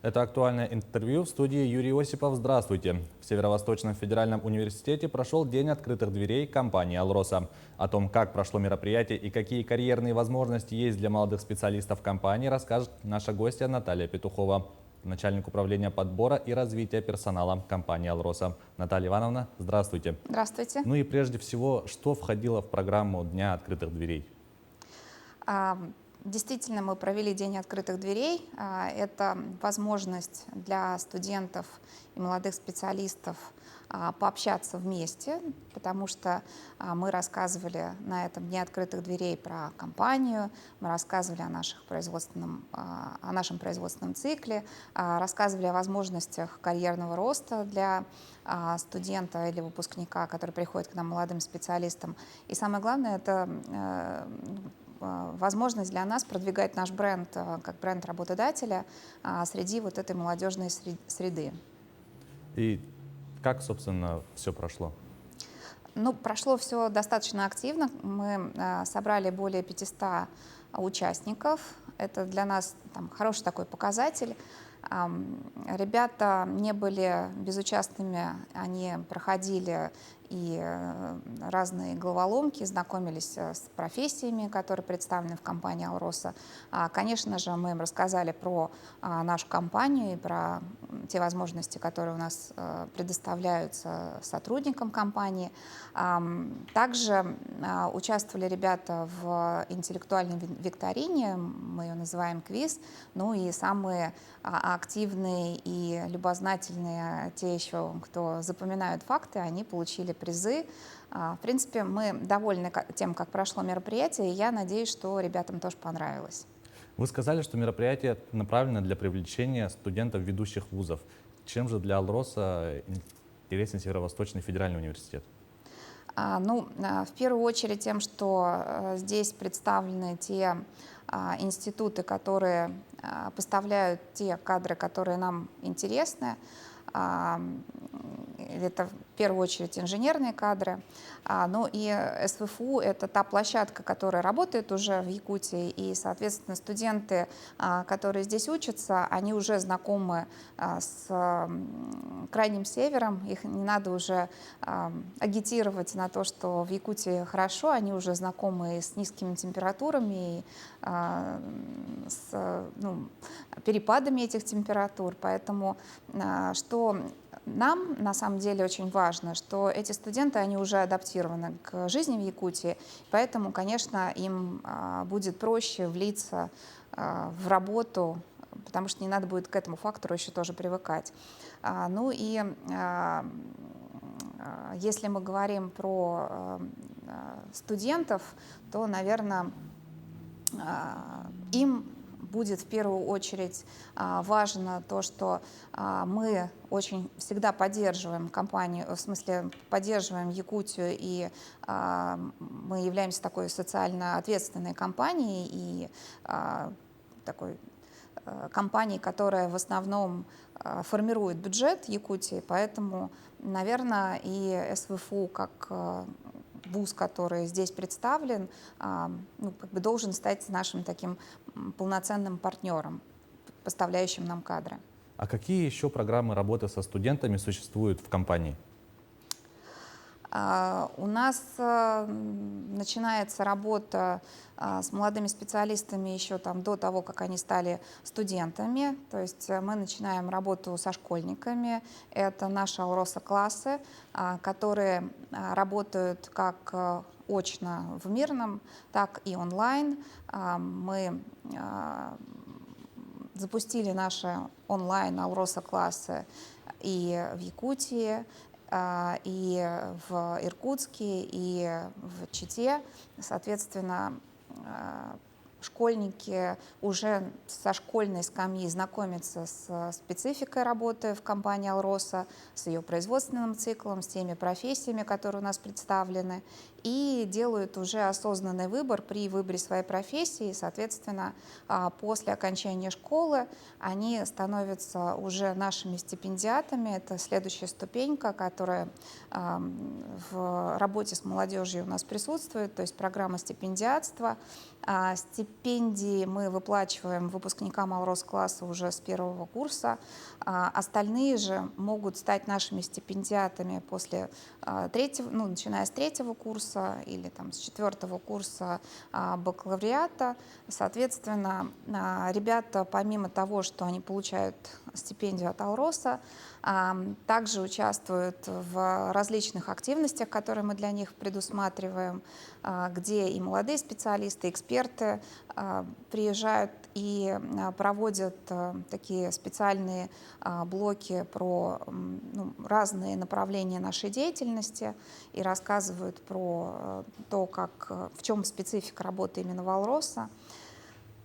Это актуальное интервью в студии Юрий Осипов. Здравствуйте. В Северо-Восточном федеральном университете прошел День открытых дверей компании «Алроса». О том, как прошло мероприятие и какие карьерные возможности есть для молодых специалистов компании, расскажет наша гостья Наталья Петухова, начальник управления подбора и развития персонала компании «Алроса». Наталья Ивановна, здравствуйте. Здравствуйте. Ну и прежде всего, что входило в программу Дня открытых дверей? Действительно, мы провели День открытых дверей. Это возможность для студентов и молодых специалистов пообщаться вместе, потому что мы рассказывали на этом Дне открытых дверей про компанию, мы рассказывали о нашем производственном цикле, рассказывали о возможностях карьерного роста для студента или выпускника, который приходит к нам молодым специалистам. И самое главное, это возможность для нас продвигать наш бренд как бренд работодателя среди вот этой молодежной среды. И как, собственно, все прошло? Ну, прошло все достаточно активно. Мы собрали более 500 участников. Это для нас хороший такой показатель. Ребята не были безучастными, они проходили и разные головоломки, знакомились с профессиями, которые представлены в компании «Алроса». Конечно же, мы им рассказали про нашу компанию и про те возможности, которые у нас предоставляются сотрудникам компании. Также участвовали ребята в интеллектуальной викторине, мы ее называем «Квиз», ну и самые активные и любознательные, те еще, кто запоминают факты, они получили призы. В принципе, мы довольны тем, как прошло мероприятие, и я надеюсь, что ребятам тоже понравилось. Вы сказали, что мероприятие направлено для привлечения студентов ведущих вузов. Чем же для «Алроса» интересен Северо-Восточный федеральный университет? В первую очередь тем, что здесь представлены те институты, которые поставляют те кадры, которые нам интересны. Это в первую очередь инженерные кадры. Ну и СВФУ — это та площадка, которая работает уже в Якутии, и, соответственно, студенты, которые здесь учатся, они уже знакомы с Крайним Севером, их не надо уже агитировать на то, что в Якутии хорошо, они уже знакомы с низкими температурами, и с перепадами этих температур, поэтому что нам на самом деле очень важно, что эти студенты, они уже адаптированы к жизни в Якутии, поэтому, конечно, им будет проще влиться в работу, потому что не надо будет к этому фактору еще тоже привыкать. Ну и если мы говорим про студентов, то, наверное, им будет в первую очередь важно то, что мы очень всегда поддерживаем компанию, в смысле поддерживаем Якутию, и мы являемся такой социально ответственной компанией и такой компанией, которая в основном формирует бюджет Якутии, поэтому, наверное, и СВФУ как вуз, который здесь представлен, должен стать нашим таким полноценным партнером, поставляющим нам кадры. А какие еще программы работы со студентами существуют в компании? У нас начинается работа с молодыми специалистами еще до того, как они стали студентами. То есть мы начинаем работу со школьниками. Это наши «Алроса-классы», которые работают как очно в Мирном, так и онлайн. Мы запустили наши онлайн «Алроса-классы» и в Якутии, и в Иркутске, и в Чите. Соответственно, школьники уже со школьной скамьи знакомятся с спецификой работы в компании «Алроса», с ее производственным циклом, с теми профессиями, которые у нас представлены, и делают уже осознанный выбор при выборе своей профессии. Соответственно, после окончания школы они становятся уже нашими стипендиатами. Это следующая ступенька, которая в работе с молодежью у нас присутствует, то есть программа стипендиатства. Стипендии мы выплачиваем выпускникам Алрос-класса уже с первого курса. Остальные же могут стать нашими стипендиатами после третьего, ну, начиная с третьего курса или там, с четвертого курса бакалавриата. Соответственно, ребята, помимо того, что они получают стипендию от Алроса, также участвуют в различных активностях, которые мы для них предусматриваем, где и молодые специалисты, эксперты приезжают и проводят такие специальные блоки про разные направления нашей деятельности и рассказывают про то, в чем специфика работы именно Алроса.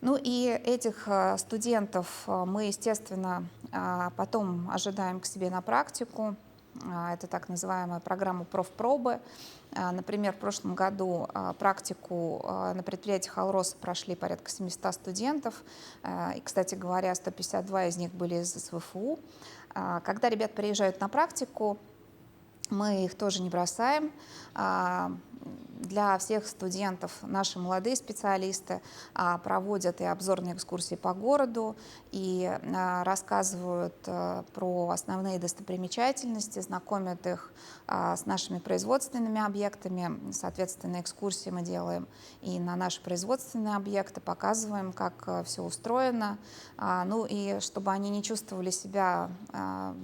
Ну и этих студентов мы, естественно, потом ожидаем к себе на практику. Это так называемая программа профпробы. Например, в прошлом году практику на предприятиях Алроса прошли порядка 700 студентов. И, кстати говоря, 152 из них были из СВФУ. Когда ребят приезжают на практику, мы их тоже не бросаем. Для всех студентов наши молодые специалисты проводят и обзорные экскурсии по городу, и рассказывают про основные достопримечательности, знакомят их с нашими производственными объектами. Соответственно, экскурсии мы делаем и на наши производственные объекты, показываем, как все устроено. Ну и чтобы они не чувствовали себя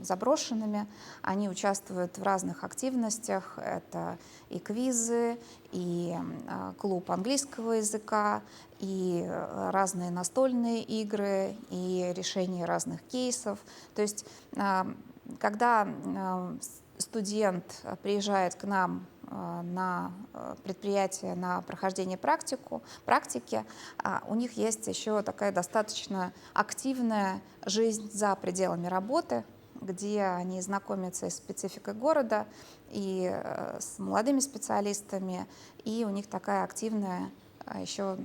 заброшенными, они участвуют в разных активностях. Это и квизы, и клуб английского языка, и разные настольные игры, и решение разных кейсов. То есть, когда студент приезжает к нам на предприятие, на прохождение практики, у них есть еще такая достаточно активная жизнь за пределами работы, где они знакомятся и с спецификой города, и с молодыми специалистами, и у них такая активная еще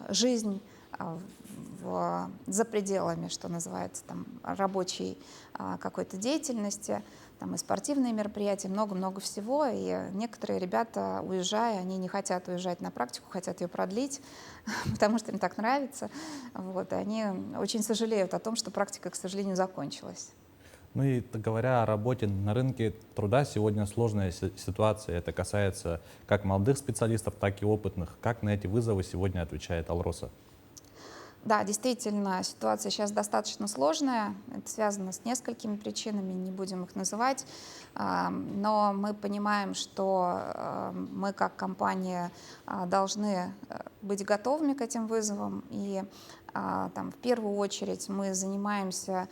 жизнь за пределами, что называется, там, рабочей какой-то деятельности, там и спортивные мероприятия, много-много всего. И некоторые ребята, уезжая, они не хотят уезжать на практику, хотят ее продлить, потому что им так нравится. Вот, и они очень сожалеют о том, что практика, к сожалению, закончилась. Ну и говоря о работе на рынке труда, сегодня сложная ситуация. Это касается как молодых специалистов, так и опытных. Как на эти вызовы сегодня отвечает Алроса? Да, действительно, ситуация сейчас достаточно сложная. Это связано с несколькими причинами, не будем их называть. Но мы понимаем, что мы как компания должны быть готовыми к этим вызовам. И в первую очередь мы занимаемся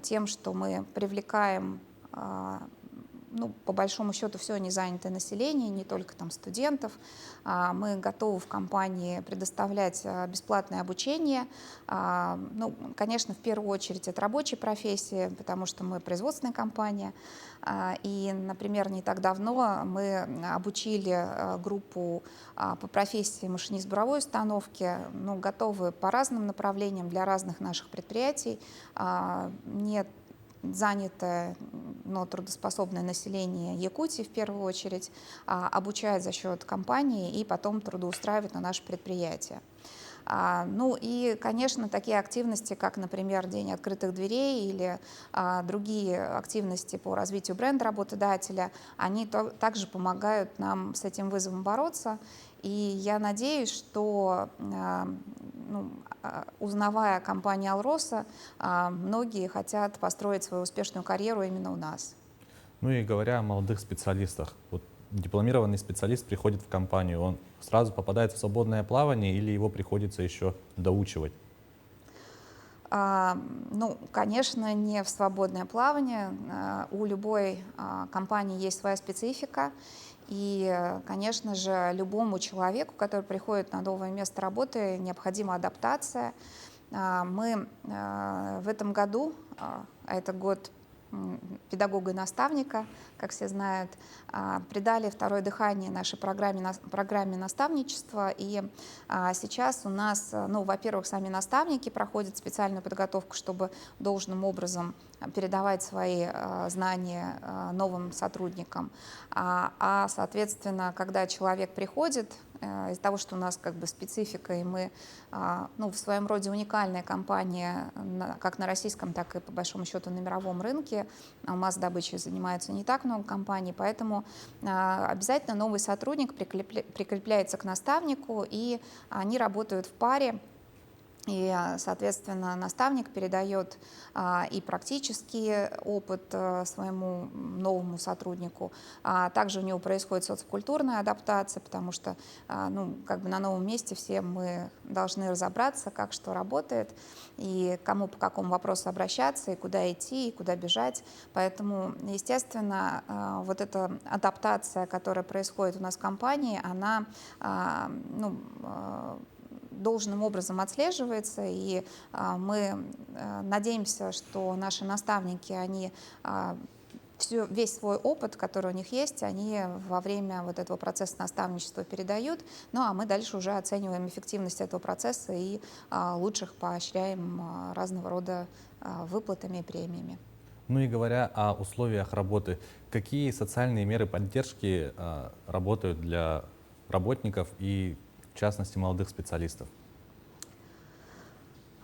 тем, что мы привлекаем, по большому счету, все незанятое население, не только там студентов. Мы готовы в компании предоставлять бесплатное обучение. Конечно, в первую очередь это рабочие профессии, потому что мы производственная компания. И, например, не так давно мы обучили группу по профессии машинист буровой установки, готовы по разным направлениям для разных наших предприятий. Нет занятое, но трудоспособное население Якутии в первую очередь обучают за счет компании и потом трудоустраивают на наше предприятие. И, конечно, такие активности, как, например, День открытых дверей или другие активности по развитию бренда работодателя, они также помогают нам с этим вызовом бороться. И я надеюсь, что, узнавая о компании Алроса, многие хотят построить свою успешную карьеру именно у нас. Ну и говоря о молодых специалистах, вот дипломированный специалист приходит в компанию, он сразу попадает в свободное плавание или его приходится еще доучивать? Конечно, не в свободное плавание. У любой компании есть своя специфика. И, конечно же, любому человеку, который приходит на новое место работы, необходима адаптация. Мы в этом году, а это год педагога и наставника, как все знают, придали второе дыхание нашей программе наставничества. И сейчас у нас, во-первых, сами наставники проходят специальную подготовку, чтобы должным образом передавать свои знания новым сотрудникам. Соответственно, когда человек приходит, из-за того, что у нас как бы специфика, и мы ну, в своем роде уникальная компания, как на российском, так и по большому счету на мировом рынке. Алмаз-добычей занимаются не так много компаний, поэтому обязательно новый сотрудник прикрепляется к наставнику, и они работают в паре. И, соответственно, наставник передает и практический опыт своему новому сотруднику. Также у него происходит социокультурная адаптация, потому что ну, как бы на новом месте все мы должны разобраться, как что работает, и кому по какому вопросу обращаться, и куда идти, и куда бежать. Поэтому, естественно, вот эта адаптация, которая происходит у нас в компании, она ну, должным образом отслеживается, и мы надеемся, что наши наставники, они весь свой опыт, который у них есть, они во время вот этого процесса наставничества передают, ну а мы дальше уже оцениваем эффективность этого процесса и лучших поощряем разного рода выплатами и премиями. Ну и говоря о условиях работы, какие социальные меры поддержки работают для работников и, в частности, молодых специалистов?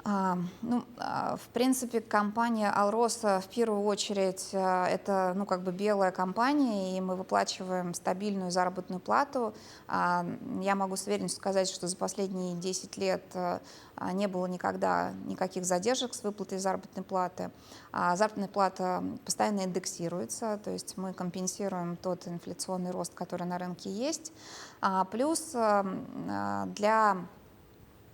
В принципе, компания «Алроса» в первую очередь это ну, как бы белая компания, и мы выплачиваем стабильную заработную плату. Я могу с уверенностью сказать, что за последние 10 лет не было никогда никаких задержек с выплатой заработной платы. Заработная плата постоянно индексируется, то есть мы компенсируем тот инфляционный рост, который на рынке есть. Плюс для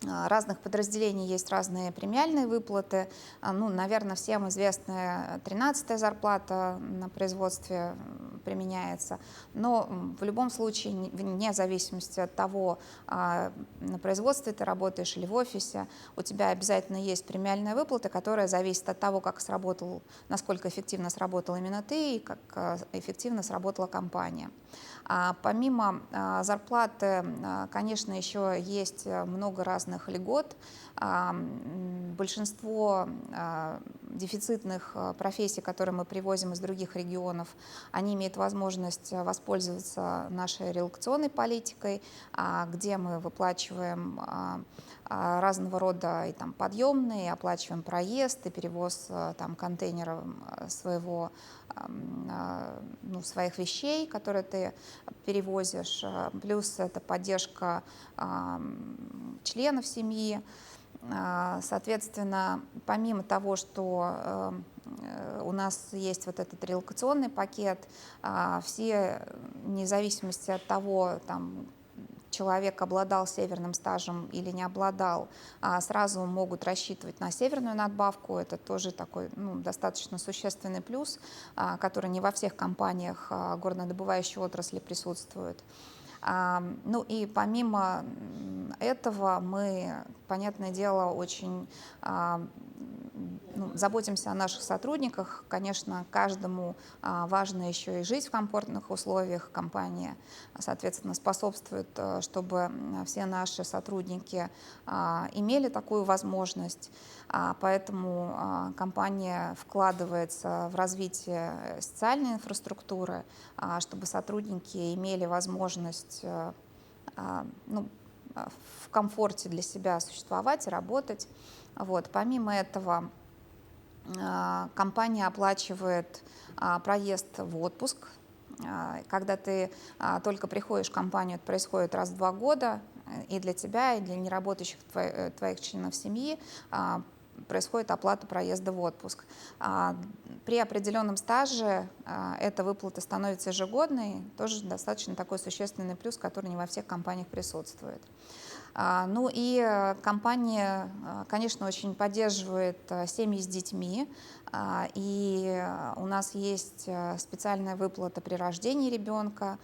разных подразделений есть разные премиальные выплаты. Ну, наверное, всем известная 13-я зарплата на производстве применяется. Но в любом случае, вне зависимости от того, на производстве ты работаешь или в офисе, у тебя обязательно есть премиальная выплата, которая зависит от того, как сработал, насколько эффективно сработал именно ты и как эффективно сработала компания. Помимо зарплаты, конечно, еще есть много разных льгот. Большинство дефицитных профессий, которые мы привозим из других регионов, они имеют возможность воспользоваться нашей релокационной политикой, где мы выплачиваем разного рода и там подъемные, оплачиваем проезд и перевоз там контейнеров ну, своих вещей, которые ты перевозишь. Плюс это поддержка членов семьи. Соответственно, помимо того, что у нас есть вот этот релокационный пакет, все, вне зависимости от того, там, человек обладал северным стажем или не обладал, сразу могут рассчитывать на северную надбавку. Это тоже такой ну, достаточно существенный плюс, который не во всех компаниях горнодобывающей отрасли присутствует. Ну и помимо этого мы, понятное дело, очень заботимся о наших сотрудниках. Конечно, каждому важно еще и жить в комфортных условиях. Компания, соответственно, способствует, чтобы все наши сотрудники имели такую возможность. Поэтому компания вкладывается в развитие социальной инфраструктуры, чтобы сотрудники имели возможность ну, в комфорте для себя существовать и работать. Вот. Помимо этого, компания оплачивает проезд в отпуск. Когда ты только приходишь в компанию, это происходит раз в 2 года, и для тебя, и для неработающих твоих членов семьи происходит оплата проезда в отпуск. При определенном стаже эта выплата становится ежегодной, тоже достаточно такой существенный плюс, который не во всех компаниях присутствует. Ну и компания, конечно, очень поддерживает семьи с детьми, и у нас есть специальная выплата при рождении ребенка.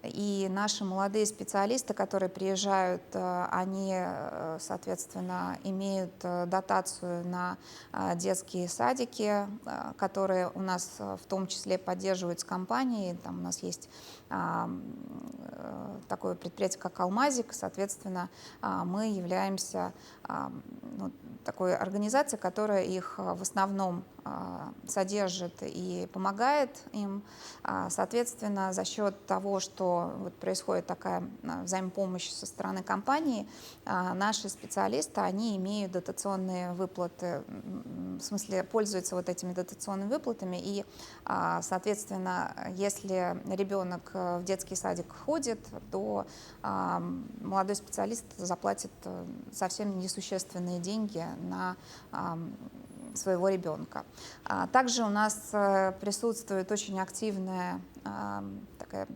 И наши молодые специалисты, которые приезжают, они, соответственно, имеют дотацию на детские садики, которые у нас в том числе поддерживаются компанией. Там у нас есть такое предприятие, как «Алмазик». Соответственно, мы являемся такой организацией, которая их в основном содержит и помогает им. Соответственно, за счет того, что вот происходит такая взаимопомощь со стороны компании, наши специалисты, они имеют дотационные выплаты, в смысле пользуются вот этими дотационными выплатами, и, соответственно, если ребенок в детский садик ходит, то молодой специалист заплатит совсем несущественные деньги на своего ребенка. Также у нас присутствует очень активная такая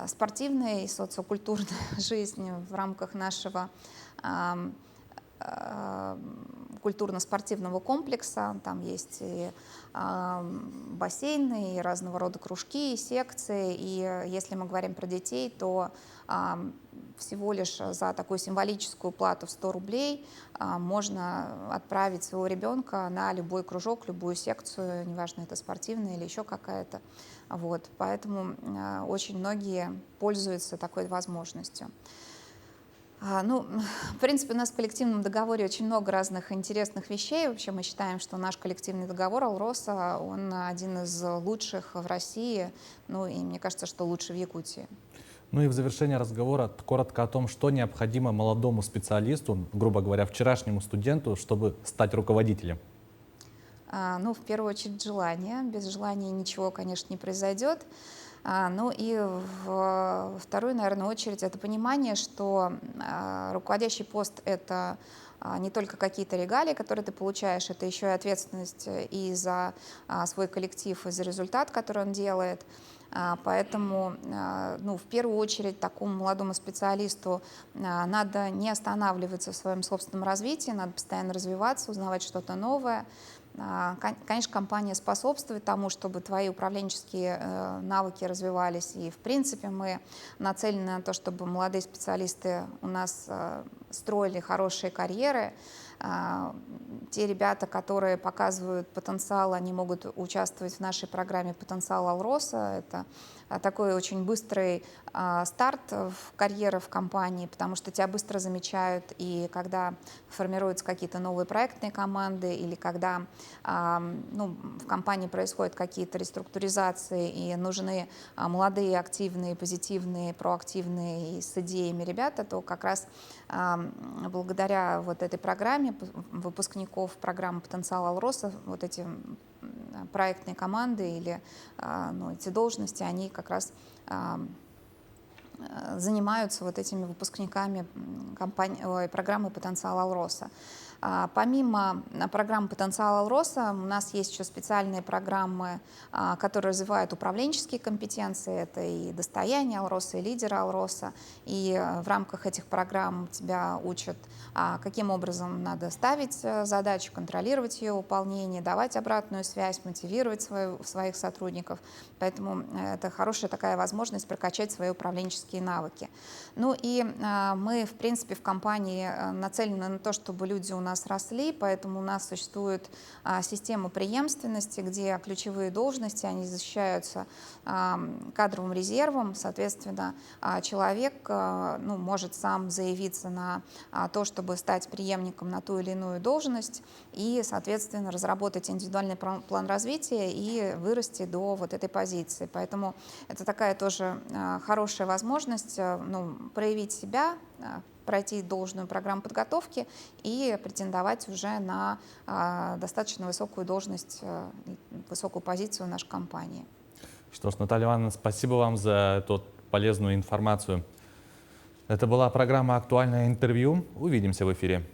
спортивная и социокультурная жизнь в рамках нашего культурно-спортивного комплекса. Там есть и бассейны, и разного рода кружки, и секции. И если мы говорим про детей, то всего лишь за такую символическую плату в 100 рублей можно отправить своего ребенка на любой кружок, любую секцию, неважно, это спортивная или еще какая-то. Вот. Поэтому очень многие пользуются такой возможностью. Ну, в принципе, у нас в коллективном договоре очень много разных интересных вещей. Вообще мы считаем, что наш коллективный договор «Алроса», он один из лучших в России, ну и мне кажется, что лучше в Якутии. Ну и в завершение разговора коротко о том, что необходимо молодому специалисту, грубо говоря, вчерашнему студенту, чтобы стать руководителем. Ну, в первую очередь, желание. Без желания ничего, конечно, не произойдет. Ну и в вторую, наверное, очередь это понимание, что руководящий пост — это не только какие-то регалии, которые ты получаешь, это еще и ответственность и за свой коллектив, и за результат, который он делает. Поэтому, ну, в первую очередь, такому молодому специалисту надо не останавливаться в своем собственном развитии, надо постоянно развиваться, узнавать что-то новое. Конечно, компания способствует тому, чтобы твои управленческие навыки развивались. И, в принципе, мы нацелены на то, чтобы молодые специалисты у нас строили хорошие карьеры. Те ребята, которые показывают потенциал, они могут участвовать в нашей программе «Потенциал Алроса». Это такой очень быстрый старт в карьеры в компании, потому что тебя быстро замечают, и когда формируются какие-то новые проектные команды, или когда ну, в компании происходят какие-то реструктуризации, и нужны молодые, активные, позитивные, проактивные и с идеями ребята, то как раз благодаря вот этой программе выпускников программы «Потенциал Алроса» вот эти проектные команды или ну, эти должности, они как раз занимаются вот этими выпускниками программы «Потенциал Алроса». Помимо программы «Потенциал Алроса» у нас есть еще специальные программы, которые развивают управленческие компетенции. Это и достояние Алроса, и лидеры Алроса. И в рамках этих программ тебя учат, каким образом надо ставить задачу, контролировать ее выполнение, давать обратную связь, мотивировать своих сотрудников. Поэтому это хорошая такая возможность прокачать свои управленческие навыки. Ну и мы, в принципе, в компании нацелены на то, чтобы люди у нас росли, поэтому у нас существует система преемственности, где ключевые должности, они защищаются кадровым резервом, соответственно, человек ну, может сам заявиться на то, чтобы стать преемником на ту или иную должность и, соответственно, разработать индивидуальный план развития и вырасти до вот этой позиции. Поэтому это такая тоже хорошая возможность ну, проявить себя, пройти должную программу подготовки и претендовать уже на достаточно высокую должность, высокую позицию в нашей компании. Что ж, Наталья Ивановна, спасибо вам за эту полезную информацию. Это была программа «Актуальное интервью». Увидимся в эфире.